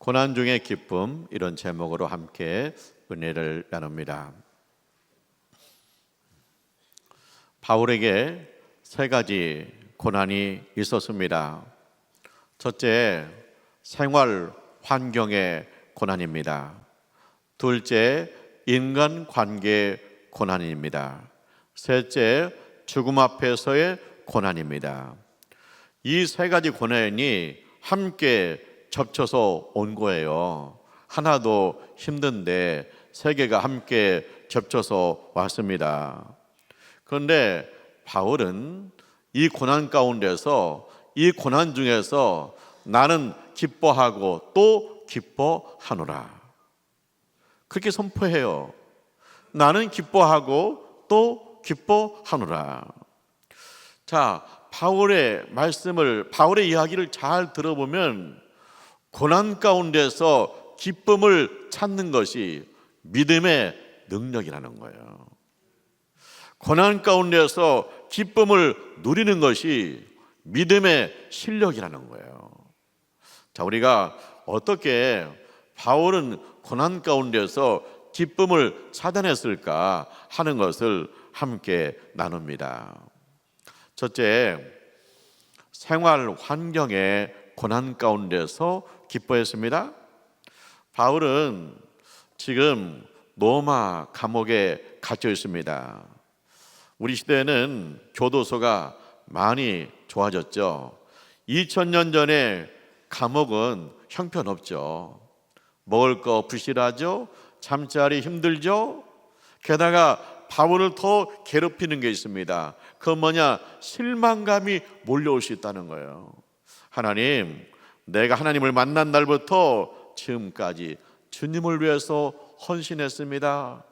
고난 중의 기쁨, 이런 제목으로 함께 은혜를 나눕니다. 바울에게 세 가지 고난이 있었습니다. 첫째, 생활 환경의 고난입니다. 둘째, 인간관계 고난입니다. 셋째, 죽음 앞에서의 고난입니다. 이 세 가지 고난이 함께 접쳐서 온 거예요. 하나도 힘든데 세 개가 함께 접쳐서 왔습니다. 그런데 바울은 이 고난 가운데서, 이 고난 중에서 나는 기뻐하고 또 기뻐하노라, 그렇게 선포해요. 나는 기뻐하고 또 기뻐하노라. 자, 바울의 말씀을, 바울의 이야기를 잘 들어보면 고난 가운데서 기쁨을 찾는 것이 믿음의 능력이라는 거예요. 고난 가운데서 기쁨을 누리는 것이 믿음의 실력이라는 거예요. 자, 우리가 어떻게 바울은 고난 가운데서 기쁨을 찾아냈을까 하는 것을 함께 나눕니다. 첫째, 생활 환경의 고난 가운데서 기뻐했습니다. 바울은 지금 로마 감옥에 갇혀 있습니다. 우리 시대에는 교도소가 많이 좋아졌죠. 2000년 전에 감옥은 형편없죠. 먹을 거 부실하죠. 잠자리 힘들죠. 게다가 바울을 더 괴롭히는 게 있습니다. 그건 뭐냐? 실망감이 몰려올 수 있다는 거예요. 하나님, 내가 하나님을 만난 날부터 지금까지 주님을 위해서 헌신했습니다.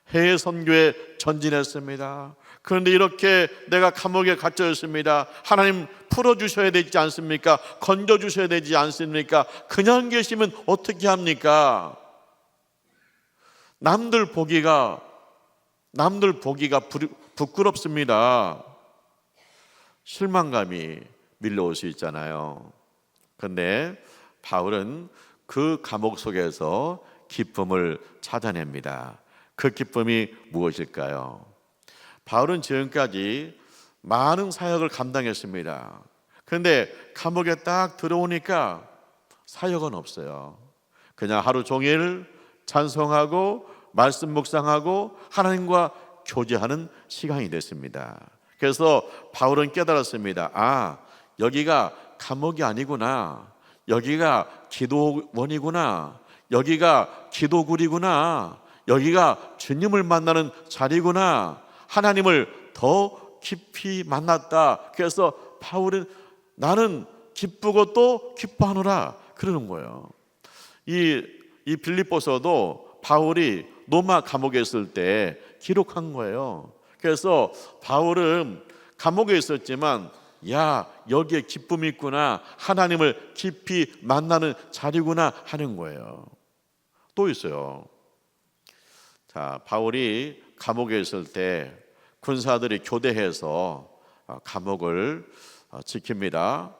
해외 선교에 전진했습니다. 그런데 이렇게 내가 감옥에 갇혀 있습니다. 하나님 풀어주셔야 되지 않습니까? 건져주셔야 되지 않습니까? 그냥 계시면 어떻게 합니까? 남들 보기가 부끄럽습니다. 실망감이 밀려올 수 있잖아요. 그런데 바울은 그 감옥 속에서 기쁨을 찾아냅니다. 그 기쁨이 무엇일까요? 바울은 지금까지 많은 사역을 감당했습니다. 그런데 감옥에 딱 들어오니까 사역은 없어요. 그냥 하루 종일 찬송하고 말씀 묵상하고 하나님과 교제하는 시간이 됐습니다. 그래서 바울은 깨달았습니다. 아, 여기가 감옥이 아니구나. 여기가 기도원이구나. 여기가 기도굴이구나. 여기가 주님을 만나는 자리구나. 하나님을 더 깊이 만났다. 그래서 바울은 나는 기쁘고 또 기뻐하노라 그러는 거예요. 이 빌립보서도 바울이 로마 감옥에 있을 때 기록한 거예요. 그래서 바울은 감옥에 있었지만 야, 여기에 기쁨이 있구나. 하나님을 깊이 만나는 자리구나 하는 거예요. 또 있어요. 자, 바울이 감옥에 있을 때 군사들이 교대해서 감옥을 지킵니다.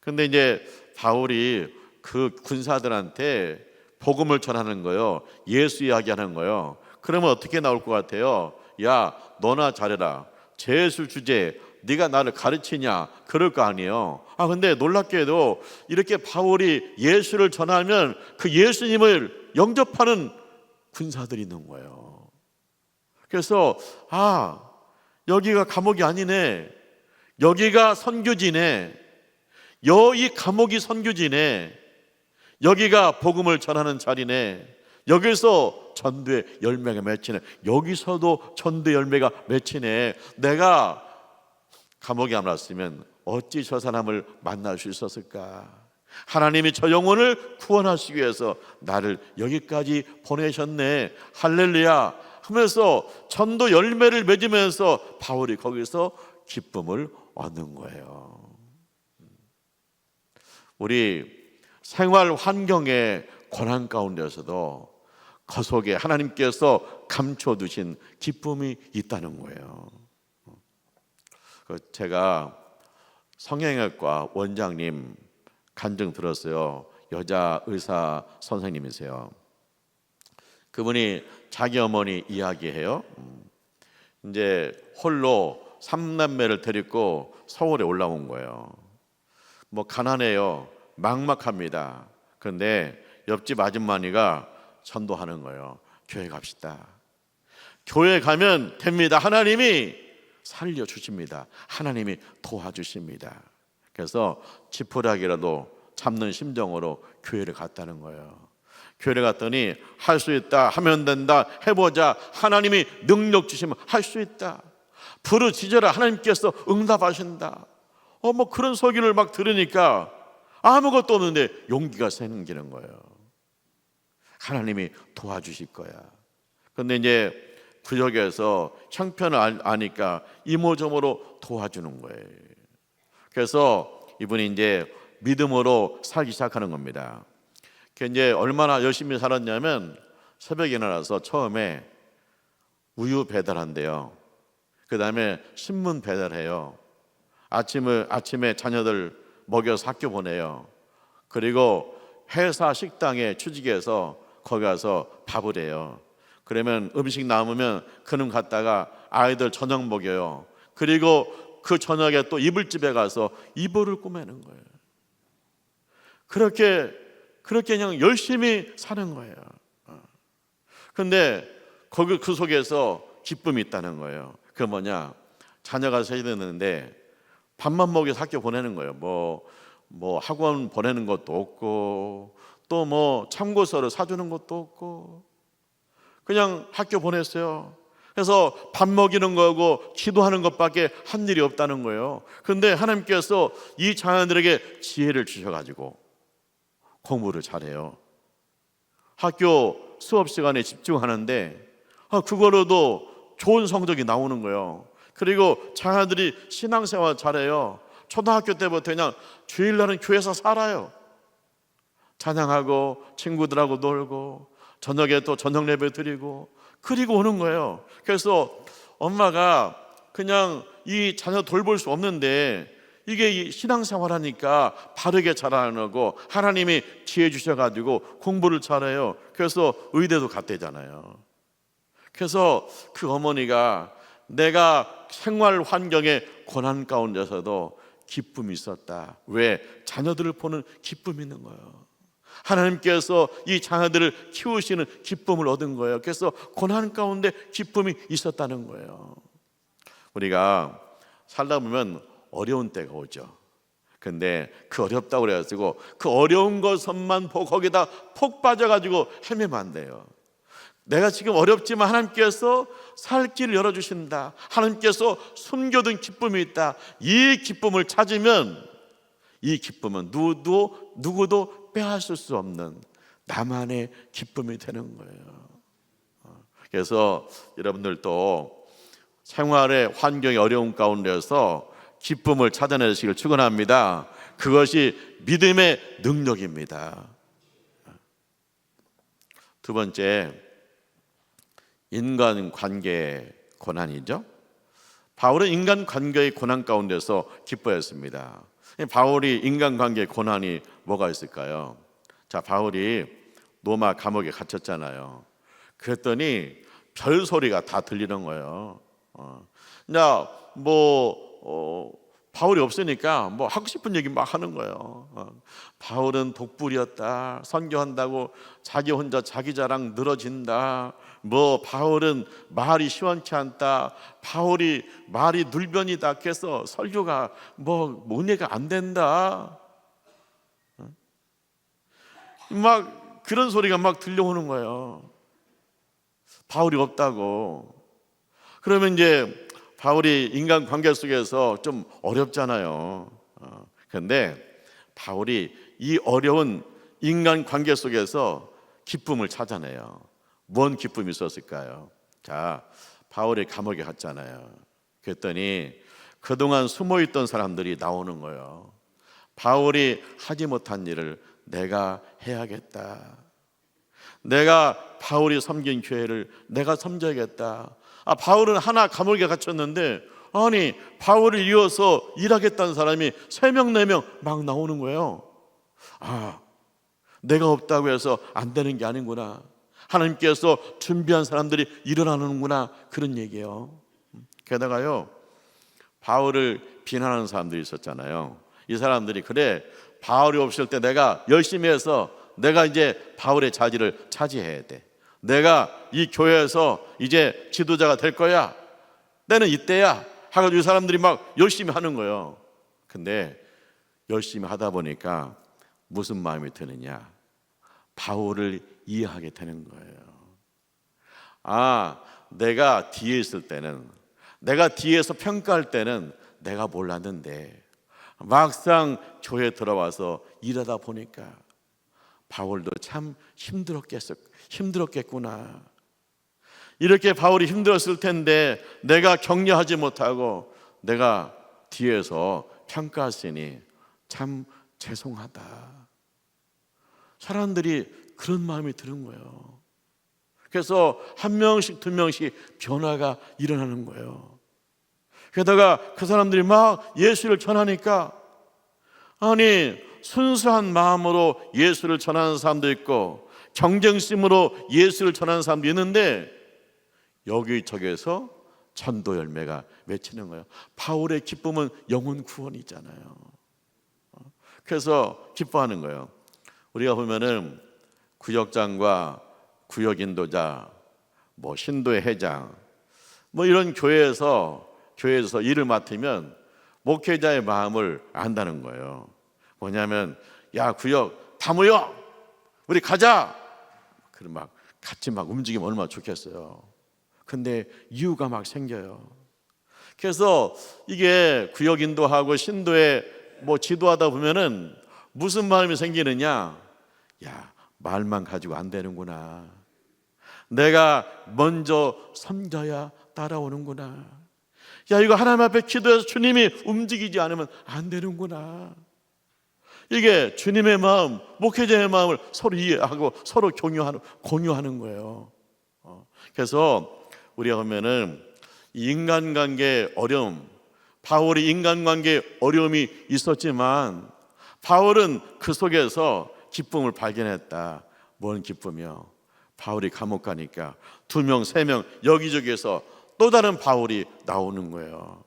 근데 이제 바울이 그 군사들한테 복음을 전하는 거예요. 예수 이야기하는 거예요. 그러면 어떻게 나올 것 같아요? 야, 너나 잘해라. 제수 주제 네가 나를 가르치냐? 그럴 거 아니에요. 근데 놀랍게도 이렇게 바울이 예수를 전하면 그 예수님을 영접하는 군사들이 있는 거예요. 그래서 여기가 감옥이 아니네. 여기가 선교지네. 이 감옥이 선교지네. 여기가 복음을 전하는 자리네. 여기서 전도의 열매가 맺히네. 여기서도 전도의 열매가 맺히네. 내가 감옥에 안 왔으면 어찌 저 사람을 만날 수 있었을까? 하나님이 저 영혼을 구원하시기 위해서 나를 여기까지 보내셨네. 할렐루야 하면서 전도 열매를 맺으면서 바울이 거기서 기쁨을 얻는 거예요. 우리 생활 환경의 고난 가운데서도 그 속에 하나님께서 감춰두신 기쁨이 있다는 거예요. 제가 성형외과 원장님 간증 들었어요. 여자 의사 선생님이세요. 그분이 자기 어머니 이야기해요. 이제 홀로 3남매를 데리고 서울에 올라온 거예요. 뭐 가난해요. 막막합니다. 그런데 옆집 아줌마니가 전도하는 거예요. 교회 갑시다. 교회 가면 됩니다. 하나님이 살려주십니다. 하나님이 도와주십니다. 그래서 지푸라기라도 잡는 심정으로 교회를 갔다는 거예요. 교회를 갔더니 할 수 있다, 하면 된다, 해보자, 하나님이 능력 주시면 할 수 있다, 부르짖어라, 하나님께서 응답하신다. 뭐 그런 소리를 막 들으니까 아무것도 없는데 용기가 생기는 거예요. 하나님이 도와주실 거야. 그런데 이제 구역에서 형편을 아니까 이모저모로 도와주는 거예요. 그래서 이분이 이제 믿음으로 살기 시작하는 겁니다. 이제 얼마나 열심히 살았냐면 새벽에 일어나서 처음에 우유 배달한대요. 그 다음에 신문 배달해요. 아침에 자녀들 먹여서 학교 보내요. 그리고 회사 식당에 취직해서 거기 가서 밥을 해요. 그러면 음식 남으면 그놈 갖다가 아이들 저녁 먹여요. 그리고 그 저녁에 또 이불집에 가서 이불을 꾸매는 거예요. 그렇게 그냥 열심히 사는 거예요. 그런데 거기 그 속에서 기쁨이 있다는 거예요. 그게 뭐냐? 자녀가 셋이 되는데 밥만 먹여서 학교 보내는 거예요. 뭐 학원 보내는 것도 없고 또 뭐 참고서를 사주는 것도 없고 그냥 학교 보냈어요. 그래서 밥 먹이는 거고 기도하는 것밖에 한 일이 없다는 거예요. 그런데 하나님께서 이 자녀들에게 지혜를 주셔가지고 공부를 잘해요. 학교 수업 시간에 집중하는데 그거로도 좋은 성적이 나오는 거예요. 그리고 자녀들이 신앙생활 잘해요. 초등학교 때부터 그냥 주일날은 교회에서 살아요. 찬양하고 친구들하고 놀고 저녁에 또 저녁 예배 드리고 그리고 오는 거예요. 그래서 엄마가 그냥 이 자녀 돌볼 수 없는데 이게 신앙생활 하니까 바르게 자라나고 하나님이 지혜 주셔가지고 공부를 잘해요. 그래서 의대도 갔대잖아요. 그래서 그 어머니가 내가 생활 환경의 고난 가운데서도 기쁨이 있었다. 왜? 자녀들을 보는 기쁨이 있는 거예요. 하나님께서 이 자녀들을 키우시는 기쁨을 얻은 거예요. 그래서 고난 가운데 기쁨이 있었다는 거예요. 우리가 살다 보면 어려운 때가 오죠. 근데 그 어렵다고 그래가지고 그 어려운 것만 보고 거기다 폭 빠져가지고 헤매면 안 돼요. 내가 지금 어렵지만 하나님께서 살 길을 열어주신다. 하나님께서 숨겨둔 기쁨이 있다. 이 기쁨을 찾으면 이 기쁨은 누구도 빼앗을 수 없는 나만의 기쁨이 되는 거예요. 그래서 여러분들도 생활의 환경이 어려운 가운데서 기쁨을 찾아내시길 축원합니다. 그것이 믿음의 능력입니다. 두 번째, 인간관계의 고난이죠. 바울은 인간관계의 고난 가운데서 기뻐했습니다. 바울이 인간관계의 고난이 뭐가 있을까요? 자, 바울이 로마 감옥에 갇혔잖아요. 그랬더니 별소리가 다 들리는 거예요. 바울이 없으니까 뭐 하고 싶은 얘기 막 하는 거예요. 바울은 독불이었다. 선교한다고 자기 혼자 자기 자랑 늘어진다. 바울은 말이 시원치 않다. 바울이 말이 눌변이다. 그래서 설교가 은혜가 안 된다. 막 그런 소리가 막 들려오는 거예요. 바울이 없다고. 그러면 이제 바울이 인간관계 속에서 좀 어렵잖아요. 그런데 바울이 이 어려운 인간관계 속에서 기쁨을 찾아내요. 뭔 기쁨이 있었을까요? 자, 바울이 감옥에 갔잖아요. 그랬더니 그동안 숨어있던 사람들이 나오는 거예요. 바울이 하지 못한 일을 내가 해야겠다. 내가 바울이 섬긴 교회를 내가 섬겨야겠다. 바울은 하나 감옥에 갇혔는데 바울을 이어서 일하겠다는 사람이 3명 4명 막 나오는 거예요. 내가 없다고 해서 안 되는 게 아니구나. 하나님께서 준비한 사람들이 일어나는구나, 그런 얘기예요. 게다가요, 바울을 비난하는 사람들이 있었잖아요. 이 사람들이, 그래, 바울이 없을 때 내가 열심히 해서 내가 이제 바울의 자리를 차지해야 돼. 내가 이 교회에서 이제 지도자가 될 거야. 때는 이때야. 하고 이 사람들이 막 열심히 하는 거예요. 근데 열심히 하다 보니까 무슨 마음이 드느냐? 바울을 이해하게 되는 거예요. 아, 내가 뒤에 있을 때는, 내가 뒤에서 평가할 때는 내가 몰랐는데 막상 교회에 들어와서 일하다 보니까 바울도 참 힘들었겠구나. 이렇게 바울이 힘들었을 텐데 내가 격려하지 못하고 내가 뒤에서 평가했으니 참 죄송하다. 사람들이 그런 마음이 드는 거예요. 그래서 한 명씩 두 명씩 변화가 일어나는 거예요. 게다가 그 사람들이 막 예수를 전하니까, 아니, 순수한 마음으로 예수를 전하는 사람도 있고 경쟁심으로 예수를 전하는 사람도 있는데 여기저기에서 전도 열매가 맺히는 거예요. 바울의 기쁨은 영혼 구원이잖아요. 그래서 기뻐하는 거예요. 우리가 보면은 구역장과 구역인도자, 신도의 회장, 이런 교회에서 일을 맡으면 목회자의 마음을 안다는 거예요. 뭐냐면, 야, 구역 다 모여, 우리 가자. 그럼 막 같이 막 움직이면 얼마나 좋겠어요. 근데 이유가 막 생겨요. 그래서 이게 구역 인도하고 신도에 지도하다 보면은 무슨 마음이 생기느냐? 야, 말만 가지고 안 되는구나. 내가 먼저 섬겨야 따라오는구나. 야, 이거 하나님 앞에 기도해서 주님이 움직이지 않으면 안 되는구나. 이게 주님의 마음, 목회자의 마음을 서로 이해하고 서로 공유하는 거예요. 그래서 우리가 보면은 인간관계 어려움, 바울이 인간관계 어려움이 있었지만 바울은 그 속에서 기쁨을 발견했다. 뭔 기쁨이요? 바울이 감옥 가니까 2명, 3명 여기저기에서 또 다른 바울이 나오는 거예요.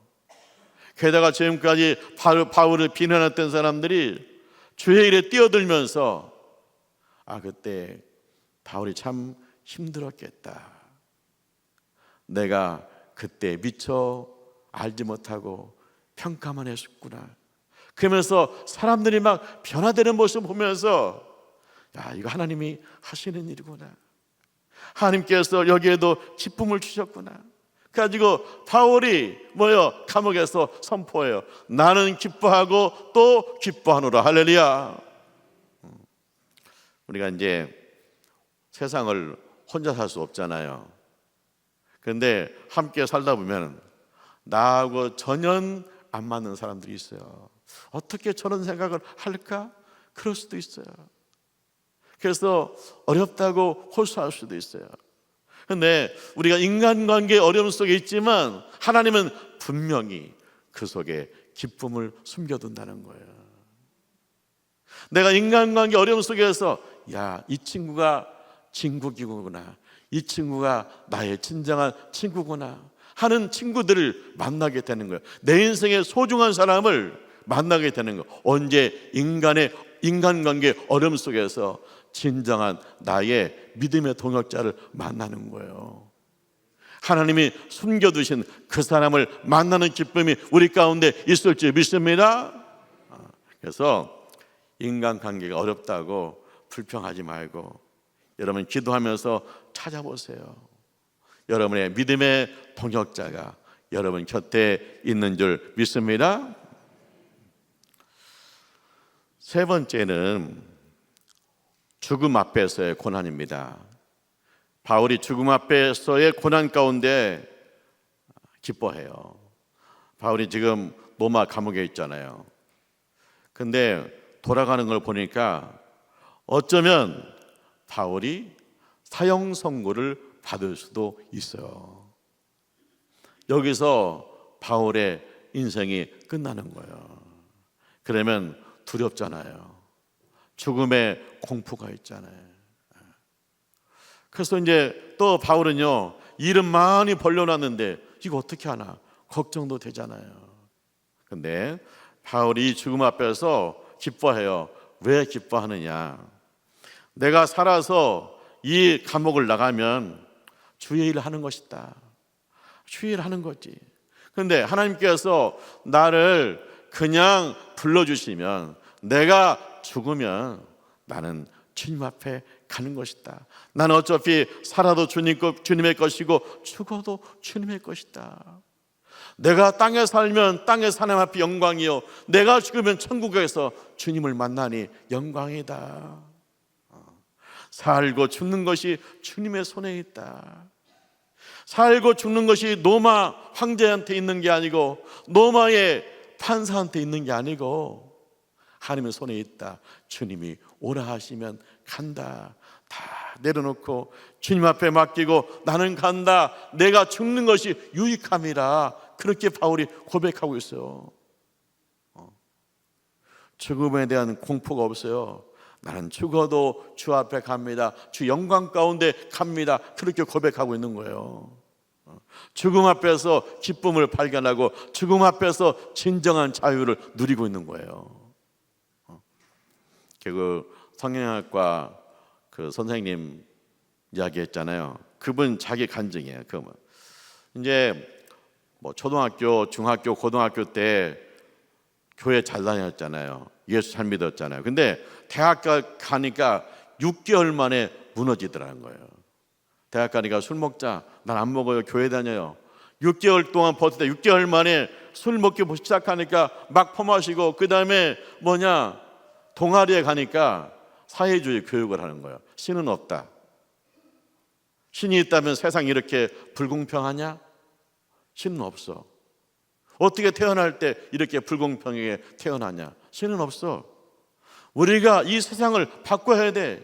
게다가 지금까지 바울을 비난했던 사람들이 주의 일에 뛰어들면서, 아, 그때 바울이 참 힘들었겠다. 내가 그때 미처 알지 못하고 평가만 했었구나. 그러면서 사람들이 막 변화되는 모습을 보면서, 야, 이거 하나님이 하시는 일이구나. 하나님께서 여기에도 기쁨을 주셨구나. 그래가지고 바울이 감옥에서 선포해요. 나는 기뻐하고 또 기뻐하노라. 할렐루야. 우리가 이제 세상을 혼자 살 수 없잖아요. 그런데 함께 살다 보면 나하고 전혀 안 맞는 사람들이 있어요. 어떻게 저런 생각을 할까? 그럴 수도 있어요. 그래서 어렵다고 호소할 수도 있어요. 그런데 우리가 인간관계 어려움 속에 있지만 하나님은 분명히 그 속에 기쁨을 숨겨둔다는 거예요. 내가 인간관계 어려움 속에서, 야, 이 친구가 친구이구나, 이 친구가 나의 진정한 친구구나 하는 친구들을 만나게 되는 거예요. 내 인생의 소중한 사람을 만나게 되는 거예요. 언제? 인간관계 어려움 속에서 진정한 나의 믿음의 동역자를 만나는 거예요. 하나님이 숨겨두신 그 사람을 만나는 기쁨이 우리 가운데 있을 줄 믿습니다. 그래서 인간관계가 어렵다고 불평하지 말고 여러분 기도하면서 찾아보세요. 여러분의 믿음의 동역자가 여러분 곁에 있는 줄 믿습니다. 세 번째는 죽음 앞에서의 고난입니다. 바울이 죽음 앞에서의 고난 가운데 기뻐해요. 바울이 지금 로마 감옥에 있잖아요. 근데 돌아가는 걸 보니까 어쩌면 바울이 사형 선고를 받을 수도 있어요. 여기서 바울의 인생이 끝나는 거예요. 그러면 두렵잖아요. 죽음의 공포가 있잖아요. 그래서 이제 또 바울은요, 일은 많이 벌려놨는데 이거 어떻게 하나 걱정도 되잖아요. 근데 바울이 죽음 앞에서 기뻐해요. 왜 기뻐하느냐? 내가 살아서 이 감옥을 나가면 주의 일을 하는 것이다. 주의 일을 하는 거지. 그런데 하나님께서 나를 그냥 불러주시면, 내가 죽으면 나는 주님 앞에 가는 것이다. 나는 어차피 살아도 주님의 것이고 죽어도 주님의 것이다. 내가 땅에 살면 땅에 하나님 앞에 영광이요, 내가 죽으면 천국에서 주님을 만나니 영광이다. 살고 죽는 것이 주님의 손에 있다. 살고 죽는 것이 로마 황제한테 있는 게 아니고 로마의 판사한테 있는 게 아니고 하나님의 손에 있다. 주님이 오라 하시면 간다. 다 내려놓고 주님 앞에 맡기고 나는 간다. 내가 죽는 것이 유익함이라. 그렇게 바울이 고백하고 있어요. 죽음에 대한 공포가 없어요. 나는 죽어도 주 앞에 갑니다. 주 영광 가운데 갑니다. 그렇게 고백하고 있는 거예요. 죽음 앞에서 기쁨을 발견하고 죽음 앞에서 진정한 자유를 누리고 있는 거예요. 그 성경학과 그 선생님 이야기했잖아요. 그분 자기 간증이에요. 이제 뭐 초등학교, 중학교, 고등학교 때 교회 잘 다녔잖아요. 예수 잘 믿었잖아요. 근데 대학 가니까 6개월 만에 무너지더라는 거예요. 대학 가니까 술 먹자. 난 안 먹어요. 교회 다녀요. 6개월 동안 버티다 6개월 만에 술 먹기 시작하니까 막 퍼마시고, 그 다음에 동아리에 가니까 사회주의 교육을 하는 거예요. 신은 없다. 신이 있다면 세상이 이렇게 불공평하냐? 신은 없어. 어떻게 태어날 때 이렇게 불공평하게 태어나냐? 신은 없어. 우리가 이 세상을 바꿔야 돼.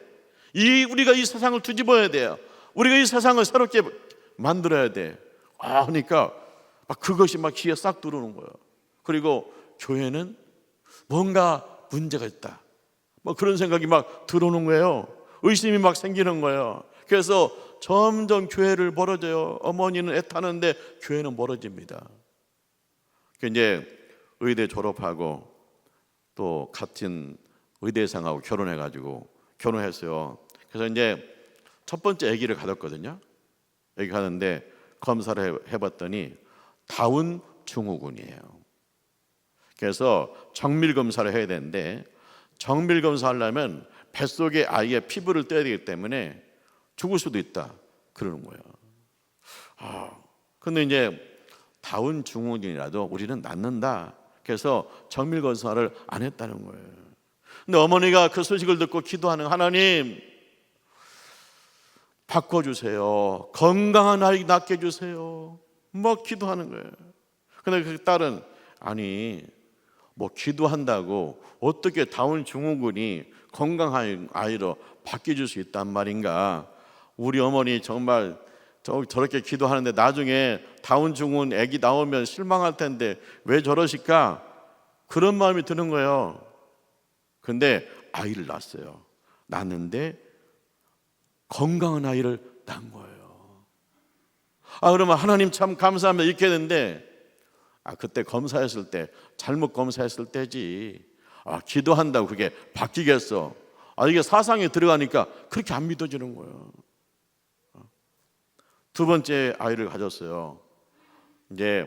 우리가 이 세상을 뒤집어야 돼요. 우리가 이 세상을 새롭게 만들어야 돼. 그러니까 막 그것이 막 귀에 싹 들어오는 거예요. 그리고 교회는 뭔가 문제가 있다. 뭐 그런 생각이 막 들어오는 거예요. 의심이 막 생기는 거예요. 그래서 점점 교회를 멀어져요. 어머니는 애타는데 교회는 멀어집니다. 이제 의대 졸업하고 또 같은 의대생하고 결혼했어요. 그래서 이제 첫 번째 아기를 가졌거든요. 아기 가는데 검사를 해봤더니 다운 증후군이에요. 그래서 정밀 검사를 해야 되는데, 정밀 검사하려면 뱃속에 아이의 피부를 떼야 되기 때문에 죽을 수도 있다 그러는 거예요. 근데 이제 다운 증후군이라도 우리는 낫는다. 그래서 정밀 검사를 안 했다는 거예요. 근데 어머니가 그 소식을 듣고 기도하는, 하나님 바꿔주세요. 건강한 아이 낳게 해주세요. 뭐 기도하는 거예요. 근데 그 딸은, 아니 뭐 기도한다고 어떻게 다운 증후군이 건강한 아이로 바뀌어줄 수 있단 말인가. 우리 어머니 정말 저렇게 기도하는데 나중에 다운 증후군 아기 나오면 실망할 텐데 왜 저러실까? 그런 마음이 드는 거예요. 근데 아이를 낳았어요. 낳았는데 건강한 아이를 낳은 거예요. 그러면 하나님 참 감사합니다 이렇게 했는데, 그때 검사했을 때 잘못 검사했을 때지. 기도한다고 그게 바뀌겠어? 이게 사상에 들어가니까 그렇게 안 믿어지는 거예요. 두 번째 아이를 가졌어요. 이제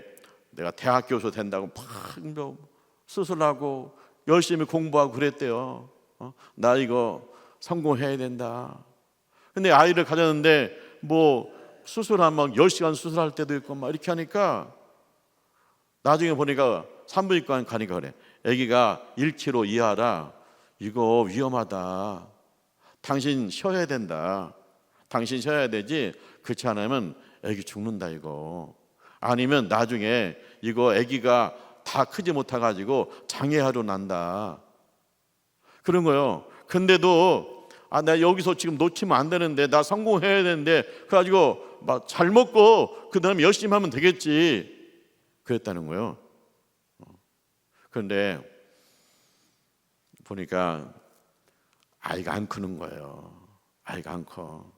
내가 대학 교수 된다고 막 수술하고 열심히 공부하고 그랬대요. 나 이거 성공해야 된다. 근데 아이를 가졌는데 뭐 수술한 막 10시간 수술할 때도 있고 막 이렇게 하니까 나중에 보니까 산부인과 가니까 그래. 아기가 1kg 이하라. 이거 위험하다. 당신 쉬어야 된다. 당신 쉬어야 되지. 그렇지 않으면 아기 죽는다 이거. 아니면 나중에 이거 아기가 다 크지 못해가지고 장애아로 난다. 그런 거예요. 근데도 나 여기서 지금 놓치면 안 되는데, 나 성공해야 되는데, 그래가지고 막 잘 먹고 그 다음에 열심히 하면 되겠지. 그랬다는 거예요. 그런데 보니까 아이가 안 크는 거예요. 아이가 안 커.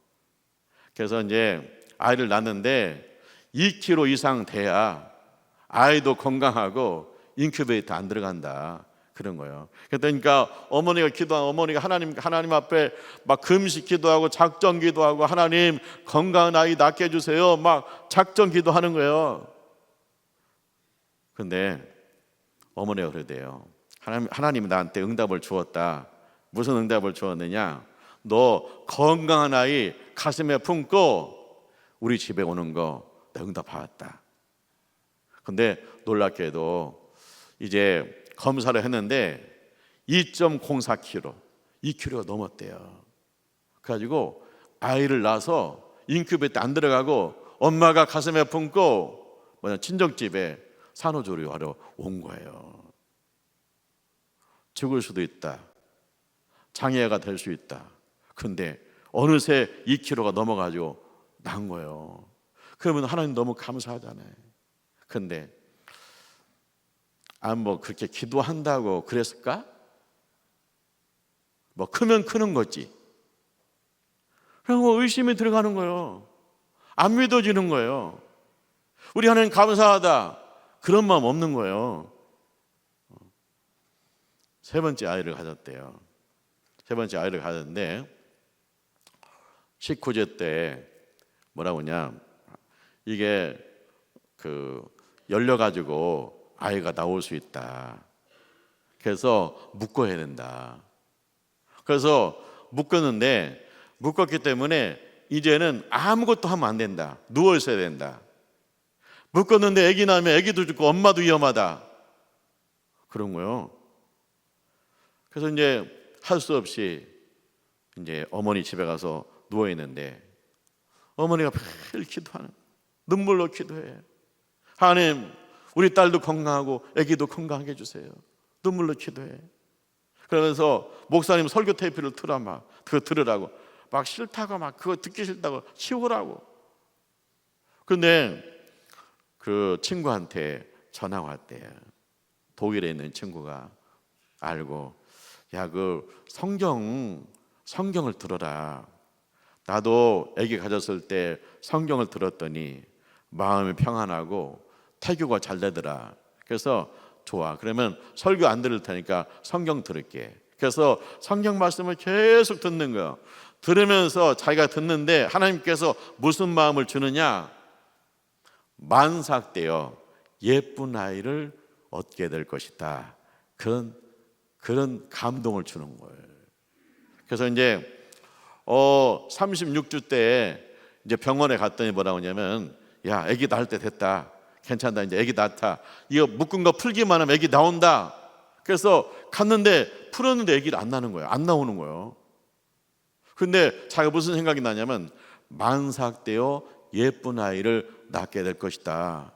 그래서 이제 아이를 낳는데 2kg 이상 돼야 아이도 건강하고 인큐베이터 안 들어간다, 그런 거예요. 그러니까 어머니가 하나님 앞에 막 금식 기도하고 작정 기도하고, 하나님 건강한 아이 낳게 해주세요, 막 작정 기도하는 거예요. 근데 어머니가 그러대요. 하나님이 나한테 응답을 주었다. 무슨 응답을 주었느냐? 너 건강한 아이 가슴에 품고 우리 집에 오는 거 내 응답 받았다. 근데 놀랍게도 이제 검사를 했는데 2.04kg, 2kg가 넘었대요. 그래가지고 아이를 낳아서 인큐베이터 안 들어가고 엄마가 가슴에 품고 친정집에 산후조리하러 온 거예요. 죽을 수도 있다, 장애가 될 수 있다. 근데 어느새 2kg가 넘어가지고 난 거예요. 그러면 하나님 너무 감사하잖아요. 근데 그렇게 기도한다고 그랬을까? 크면 크는 거지. 그리고 의심이 들어가는 거예요. 안 믿어지는 거예요. 우리 하나님 감사하다, 그런 마음 없는 거예요. 세 번째 아이를 가졌대요. 세 번째 아이를 가졌는데 19제 때 뭐라고 하냐, 이게 열려가지고 아이가 나올 수 있다. 그래서 묶어야 된다. 그래서 묶었기 때문에 이제는 아무것도 하면 안 된다. 누워 있어야 된다. 묶었는데 아기 낳으면 아기도 죽고 엄마도 위험하다, 그런 거예요. 그래서 이제 할 수 없이 이제 어머니 집에 가서 누워 있는데 어머니가 매일 기도하는, 눈물로 기도해. 하나님, 우리 딸도 건강하고 아기도 건강하게 해주세요. 눈물로 기도해. 그러면서 목사님 설교 테이프를 틀어, 그거 들으라고 막 싫다고, 그거 듣기 싫다고 치우라고. 근데 그 친구한테 전화가 왔대요. 독일에 있는 친구가 알고, 야, 성경을 들어라. 나도 아기 가졌을 때 성경을 들었더니 마음이 평안하고 태교가 잘 되더라. 그래서 좋아, 그러면 설교 안 들을 테니까 성경 들을게. 그래서 성경 말씀을 계속 듣는 거예요. 들으면서 자기가 듣는데 하나님께서 무슨 마음을 주느냐, 만삭되어 예쁜 아이를 얻게 될 것이다, 그런 감동을 주는 거예요. 그래서 이제 36주 때 이제 병원에 갔더니 뭐라고 하냐면, 야, 아기 낳을 때 됐다, 괜찮다, 이제 아기 낳다, 이거 묶은 거 풀기만 하면 아기 나온다. 그래서 갔는데 풀었는데 아기를 안 나는 거예요. 안 나오는 거예요. 근데 자기가 무슨 생각이 나냐면, 만삭되어 예쁜 아이를 낳게 될 것이다.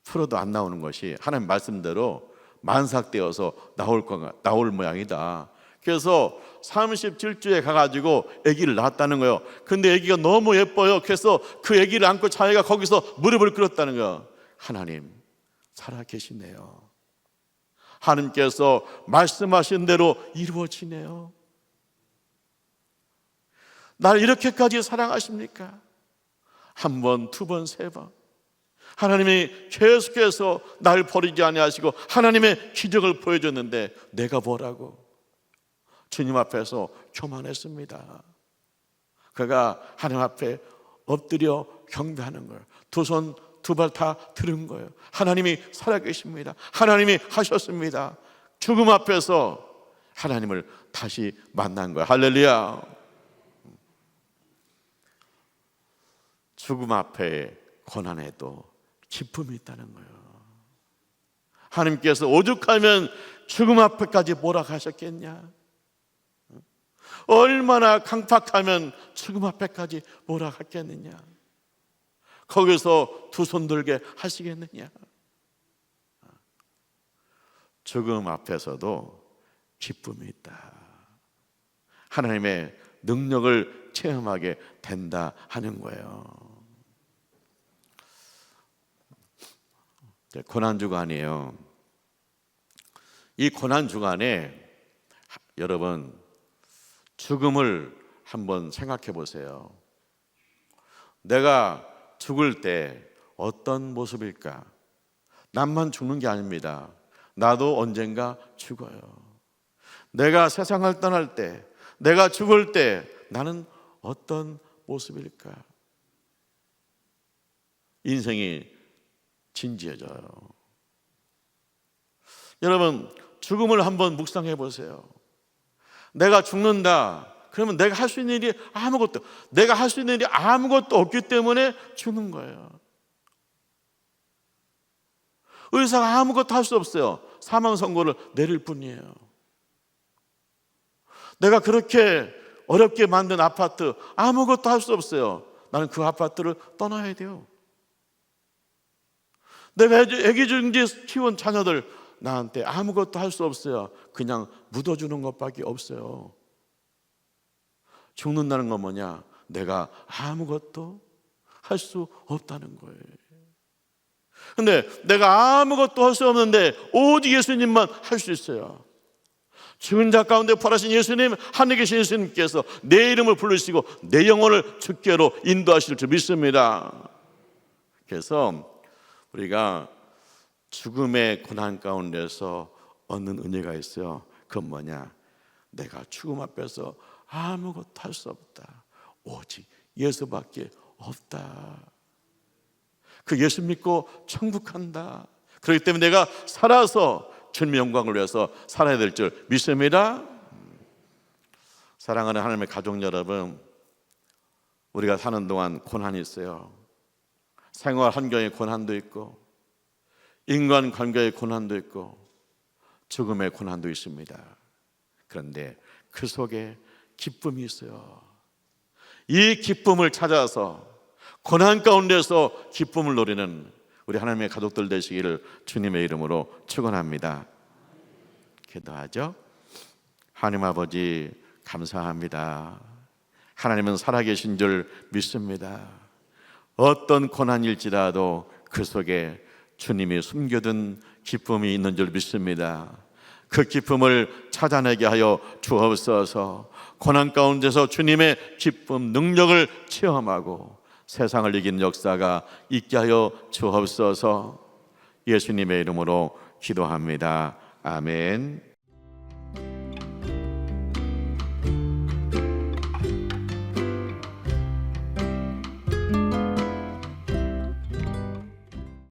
풀어도 안 나오는 것이 하나님 말씀대로 만삭되어서 나올 모양이다. 그래서 37주에 가가지고 아기를 낳았다는 거예요. 근데 아기가 너무 예뻐요. 그래서 그 아기를 안고 자기가 거기서 무릎을 꿇었다는 거예요. 하나님 살아계시네요. 하나님께서 말씀하신 대로 이루어지네요. 날 이렇게까지 사랑하십니까? 한 번, 두 번, 세 번 하나님이 계속해서 날 버리지 아니하시고 하나님의 기적을 보여줬는데 내가 뭐라고? 주님 앞에서 교만했습니다. 그가 하나님 앞에 엎드려 경배하는 걸 두 손 두 발 다 들은 거예요. 하나님이 살아계십니다. 하나님이 하셨습니다. 죽음 앞에서 하나님을 다시 만난 거예요. 할렐루야. 죽음 앞에 고난에도 기쁨이 있다는 거예요. 하나님께서 오죽하면 죽음 앞에까지 몰아가셨겠냐? 얼마나 강팍하면 죽음 앞에까지 몰아갔겠느냐? 거기서 두 손 들게 하시겠느냐? 죽음 앞에서도 기쁨이 있다. 하나님의 능력을 체험하게 된다 하는 거예요. 고난주간이에요. 이 고난주간에 여러분, 죽음을 한번 생각해 보세요. 내가 죽을 때 어떤 모습일까? 남만 죽는 게 아닙니다. 나도 언젠가 죽어요. 내가 세상을 떠날 때, 내가 죽을 때 나는 어떤 모습일까? 인생이 진지해져요. 여러분, 죽음을 한번 묵상해 보세요. 내가 죽는다. 그러면 내가 할 수 있는 일이 아무것도 없기 때문에 죽는 거예요. 의사가 아무것도 할 수 없어요. 사망 선고를 내릴 뿐이에요. 내가 그렇게 어렵게 만든 아파트 아무것도 할 수 없어요. 나는 그 아파트를 떠나야 돼요. 내가 애기중지 키운 자녀들 나한테 아무것도 할 수 없어요. 그냥 묻어주는 것밖에 없어요. 죽는다는 건 뭐냐? 내가 아무것도 할 수 없다는 거예요. 근데 내가 아무것도 할 수 없는데 오직 예수님만 할 수 있어요. 죽은 자 가운데 부활하신 예수님, 하늘에 계신 예수님께서 내 이름을 부르시고 내 영혼을 주께로 인도하실 줄 믿습니다. 그래서 우리가 죽음의 고난 가운데서 얻는 은혜가 있어요. 그건 뭐냐? 내가 죽음 앞에서 아무것도 할 수 없다. 오직 예수밖에 없다. 그 예수 믿고 천국 간다. 그렇기 때문에 내가 살아서 주님의 영광을 위해서 살아야 될 줄 믿습니다. 사랑하는 하나님의 가족 여러분, 우리가 사는 동안 고난이 있어요. 생활 환경의 고난도 있고, 인간 관계의 고난도 있고, 죽음의 고난도 있습니다. 그런데 그 속에 기쁨이 있어요. 이 기쁨을 찾아서 고난 가운데서 기쁨을 누리는 우리 하나님의 가족들 되시기를 주님의 이름으로 축원합니다. 기도하죠. 하나님 아버지 감사합니다. 하나님은 살아계신 줄 믿습니다. 어떤 고난일지라도 그 속에 주님이 숨겨둔 기쁨이 있는 줄 믿습니다. 그 기쁨을 찾아내게 하여 주옵소서. 고난 가운데서 주님의 기쁨, 능력을 체험하고 세상을 이긴 역사가 있게 하여 주옵소서. 예수님의 이름으로 기도합니다. 아멘.